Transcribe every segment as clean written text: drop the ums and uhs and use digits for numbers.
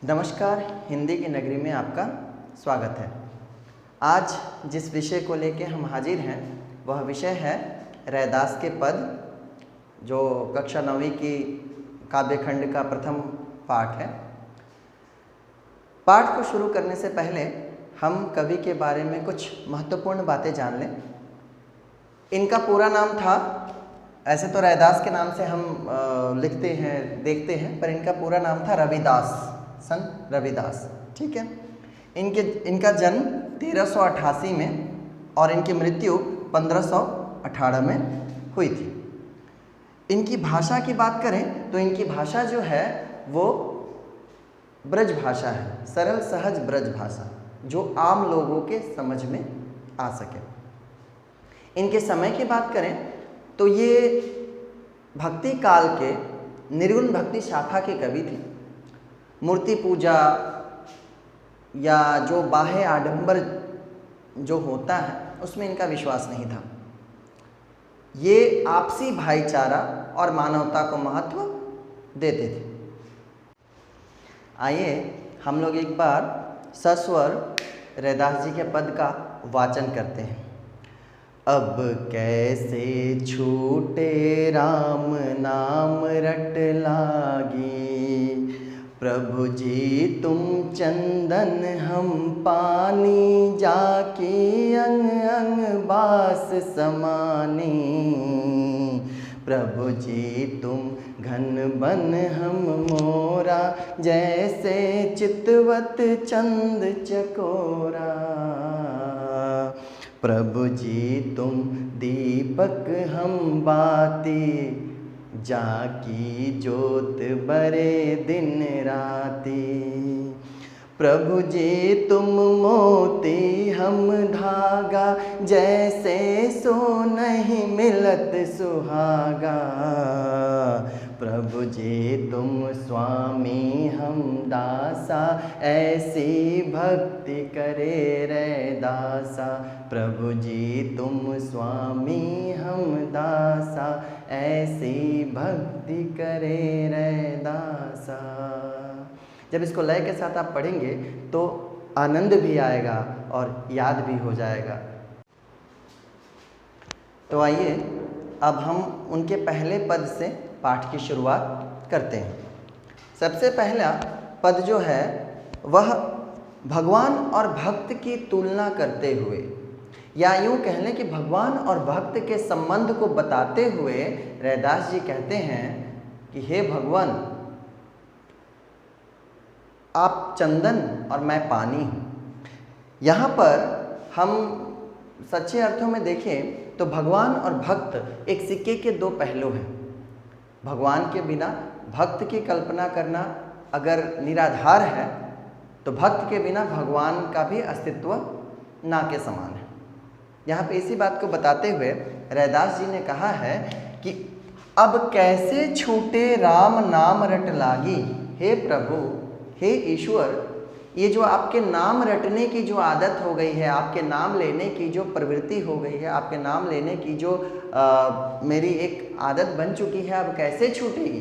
नमस्कार। हिंदी की नगरी में आपका स्वागत है। आज जिस विषय को लेके हम हाजिर हैं वह विषय है रैदास के पद, जो कक्षा 9वीं की काव्य खंड का प्रथम पाठ है। पाठ को शुरू करने से पहले हम कवि के बारे में कुछ महत्वपूर्ण बातें जान लें। इनका पूरा नाम था, ऐसे तो रैदास के नाम से हम लिखते हैं देखते हैं, पर इनका पूरा नाम था रविदास, सन रविदास। ठीक है। इनका जन्म 1388 में और इनकी मृत्यु 1518 में हुई थी। इनकी भाषा की बात करें तो इनकी भाषा जो है वो ब्रज भाषा है, सरल सहज ब्रज भाषा, जो आम लोगों के समझ में आ सके। इनके समय की बात करें तो ये भक्ति काल के निर्गुण भक्ति शाखा के कवि थे। मूर्ति पूजा या जो बाह्य आडंबर जो होता है उसमें इनका विश्वास नहीं था। ये आपसी भाईचारा और मानवता को महत्व देते थे। आइए हम लोग एक बार सस्वर रैदास जी के पद का वाचन करते हैं। अब कैसे छूटे राम नाम रट लागी, प्रभु जी तुम चंदन हम पानी, जाके अंग अंग बास समानी। प्रभु जी तुम घन बन हम मोरा, जैसे चितवत चंद चकोरा। प्रभु जी तुम दीपक हम बाती, जाकी जोत बरे दिन राती। प्रभु जी तुम मोती हम धागा, जैसे सो नहीं मिलत सुहागा। प्रभु जी तुम स्वामी हम दासा, ऐसी भक्ति करे रैदासा। प्रभु जी तुम स्वामी हम दासा, ऐसी भक्ति करे रैदासा। जब इसको लय के साथ आप पढ़ेंगे तो आनंद भी आएगा और याद भी हो जाएगा। तो आइए अब हम उनके पहले पद से पाठ की शुरुआत करते हैं। सबसे पहला पद जो है वह भगवान और भक्त की तुलना करते हुए, या यूँ कह लें कि भगवान और भक्त के संबंध को बताते हुए रैदास जी कहते हैं कि हे भगवान, आप चंदन और मैं पानी हूँ। यहाँ पर हम सच्चे अर्थों में देखें तो भगवान और भक्त एक सिक्के के दो पहलू हैं। भगवान के बिना भक्त की कल्पना करना अगर निराधार है तो भक्त के बिना भगवान का भी अस्तित्व ना के समान है। यहाँ पे इसी बात को बताते हुए रैदास जी ने कहा है कि अब कैसे छूटे राम नाम रट लागी। हे प्रभु, हे ईश्वर, ये जो आपके नाम रटने की जो आदत हो गई है, आपके नाम लेने की जो प्रवृत्ति हो गई है, आपके नाम लेने की जो मेरी एक आदत बन चुकी है, अब कैसे छूटेगी?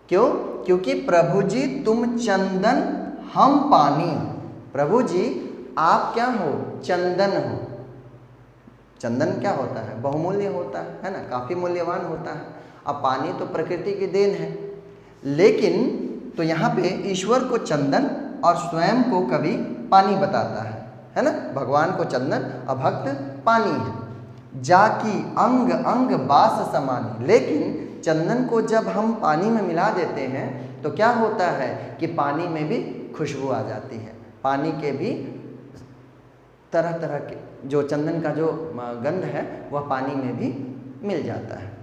क्यों? क्योंकि प्रभु जी तुम चंदन हम पानी। प्रभु जी आप क्या हो? चंदन हो। चंदन क्या होता है? बहुमूल्य होता है ना, काफ़ी मूल्यवान होता है। अब पानी तो प्रकृति की देन है, लेकिन तो यहाँ पे ईश्वर को चंदन और स्वयं को कवि पानी बताता है ना। भगवान को चंदन और भक्त पानी है। जाकी अंग अंग बास समानी। लेकिन चंदन को जब हम पानी में मिला देते हैं तो क्या होता है कि पानी में भी खुशबू आ जाती है। पानी के भी तरह तरह के जो चंदन का जो गंध है वह पानी में भी मिल जाता है।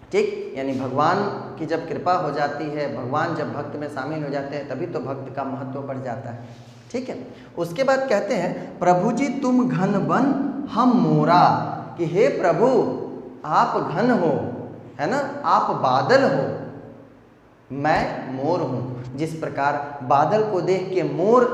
ठीक, यानी भगवान की जब कृपा हो जाती है, भगवान जब भक्त में शामिल हो जाते हैं, तभी तो भक्त का महत्व बढ़ जाता है। ठीक है। उसके बाद कहते हैं प्रभु जी तुम घन बन हम मोरा, कि हे प्रभु आप घन हो, है ना, आप बादल हो, मैं मोर हूँ। जिस प्रकार बादल को देख के मोर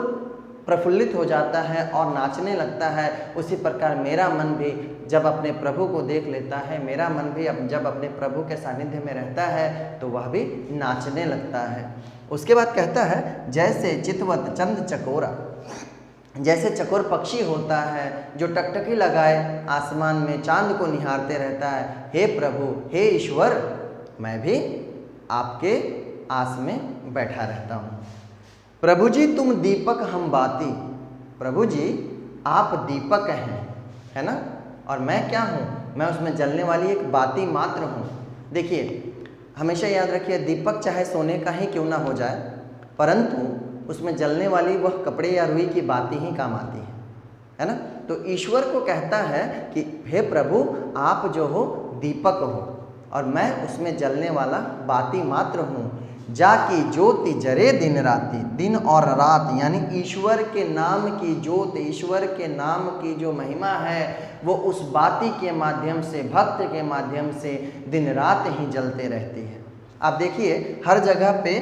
प्रफुल्लित हो जाता है और नाचने लगता है, उसी प्रकार मेरा मन भी जब अपने प्रभु को देख लेता है, मेरा मन भी जब अपने प्रभु के सानिध्य में रहता है तो वह भी नाचने लगता है। उसके बाद कहता है जैसे चितवत चंद चकोरा, जैसे चकोर पक्षी होता है जो टकटकी लगाए आसमान में चांद को निहारते रहता है, हे प्रभु हे ईश्वर मैं भी आपके आस में बैठा रहता हूँ। प्रभु जी तुम दीपक हम बाती, प्रभु जी आप दीपक हैं, है ना, और मैं क्या हूँ, मैं उसमें जलने वाली एक बाती मात्र हूँ। देखिए हमेशा याद रखिए दीपक चाहे सोने का ही क्यों ना हो जाए, परंतु उसमें जलने वाली वह कपड़े या रुई की बाती ही काम आती है ना। तो ईश्वर को कहता है कि हे प्रभु आप जो हो दीपक हो और मैं उसमें जलने वाला बाती मात्र हूँ। जाकी ज्योति जरे दिन राति, दिन और रात यानी ईश्वर के नाम की ज्योत, ईश्वर के नाम की जो महिमा है वो उस बाती के माध्यम से, भक्त के माध्यम से दिन रात ही जलते रहती है। आप देखिए हर जगह पे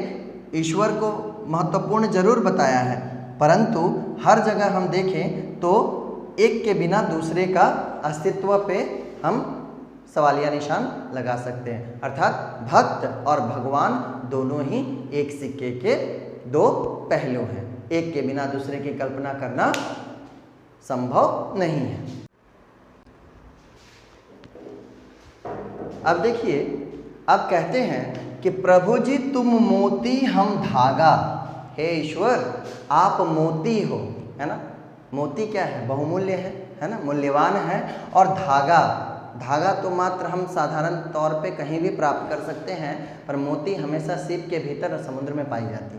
ईश्वर को महत्वपूर्ण जरूर बताया है, परंतु हर जगह हम देखें तो एक के बिना दूसरे का अस्तित्व पे हम सवालिया निशान लगा सकते हैं। अर्थात भक्त और भगवान दोनों ही एक सिक्के के दो पहलू हैं, एक के बिना दूसरे की कल्पना करना संभव नहीं है। अब देखिए अब कहते हैं कि प्रभु जी तुम मोती हम धागा, हे ईश्वर आप मोती हो, है ना। मोती क्या है, बहुमूल्य है ना, मूल्यवान है। और धागा, धागा तो मात्र हम साधारण तौर पे कहीं भी प्राप्त कर सकते हैं, पर मोती हमेशा सीप के भीतर और समुद्र में पाई जाती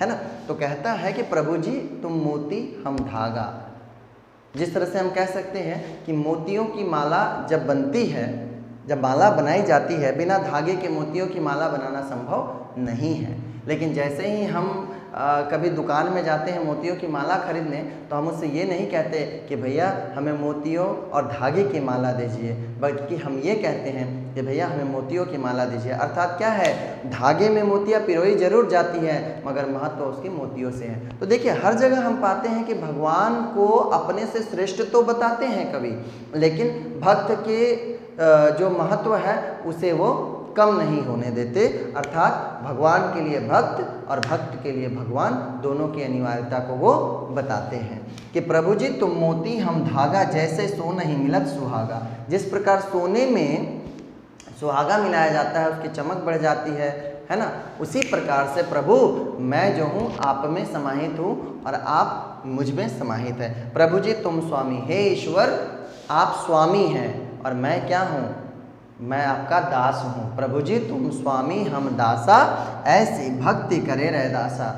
है ना। तो कहता है कि प्रभु जी तुम मोती हम धागा। जिस तरह से हम कह सकते हैं कि मोतियों की माला जब बनती है, जब माला बनाई जाती है, बिना धागे के मोतियों की माला बनाना संभव नहीं है। लेकिन जैसे ही हम कभी दुकान में जाते हैं मोतियों की माला खरीदने, तो हम उससे ये नहीं कहते कि भैया हमें मोतियों और धागे की माला दीजिए, बल्कि हम ये कहते हैं कि भैया हमें मोतियों की माला दीजिए। अर्थात क्या है, धागे में मोतियाँ पिरोई जरूर जाती है मगर महत्व उसकी मोतियों से है। तो देखिए हर जगह हम पाते हैं कि भगवान को अपने से श्रेष्ठ तो बताते हैं कवि, लेकिन भक्त के जो महत्व है उसे वो कम नहीं होने देते। अर्थात भगवान के लिए भक्त और भक्त के लिए भगवान दोनों की अनिवार्यता को वो बताते हैं कि प्रभु जी तुम मोती हम धागा, जैसे सोना ही मिलत सुहागा। जिस प्रकार सोने में सुहागा मिलाया जाता है उसकी चमक बढ़ जाती है ना, उसी प्रकार से प्रभु मैं जो हूँ आप में समाहित हूँ और आप मुझ में समाहित है। प्रभु जी तुम स्वामी, हे ईश्वर आप स्वामी हैं और मैं क्या हूँ, मैं आपका दास हूँ। प्रभु जी तुम स्वामी हम दासा, ऐसी भक्ति करे रैदासा।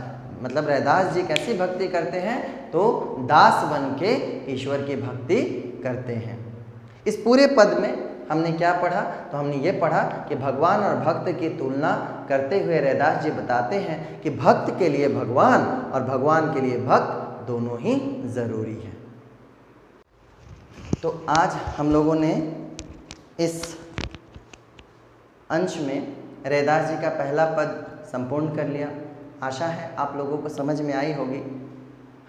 मतलब रैदास जी कैसी भक्ति करते हैं, तो दास बन के ईश्वर की भक्ति करते हैं। इस पूरे पद में हमने क्या पढ़ा, तो हमने ये पढ़ा कि भगवान और भक्त की तुलना करते हुए रैदास जी बताते हैं कि भक्त के लिए भगवान और भगवान के लिए भक्त दोनों ही ज़रूरी है। तो आज हम लोगों ने इस अंश में रैदास जी का पहला पद संपूर्ण कर लिया। आशा है आप लोगों को समझ में आई होगी।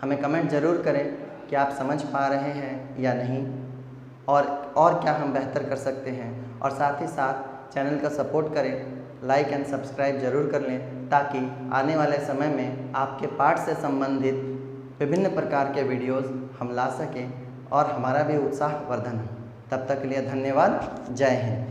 हमें कमेंट ज़रूर करें कि आप समझ पा रहे हैं या नहीं, और क्या हम बेहतर कर सकते हैं। और साथ ही साथ चैनल का सपोर्ट करें, लाइक एंड सब्सक्राइब ज़रूर कर लें, ताकि आने वाले समय में आपके पाठ से संबंधित विभिन्न प्रकार के वीडियोज़ हम ला सकें और हमारा भी उत्साह वर्धन हो। तब तक के लिए धन्यवाद। जय हिंद।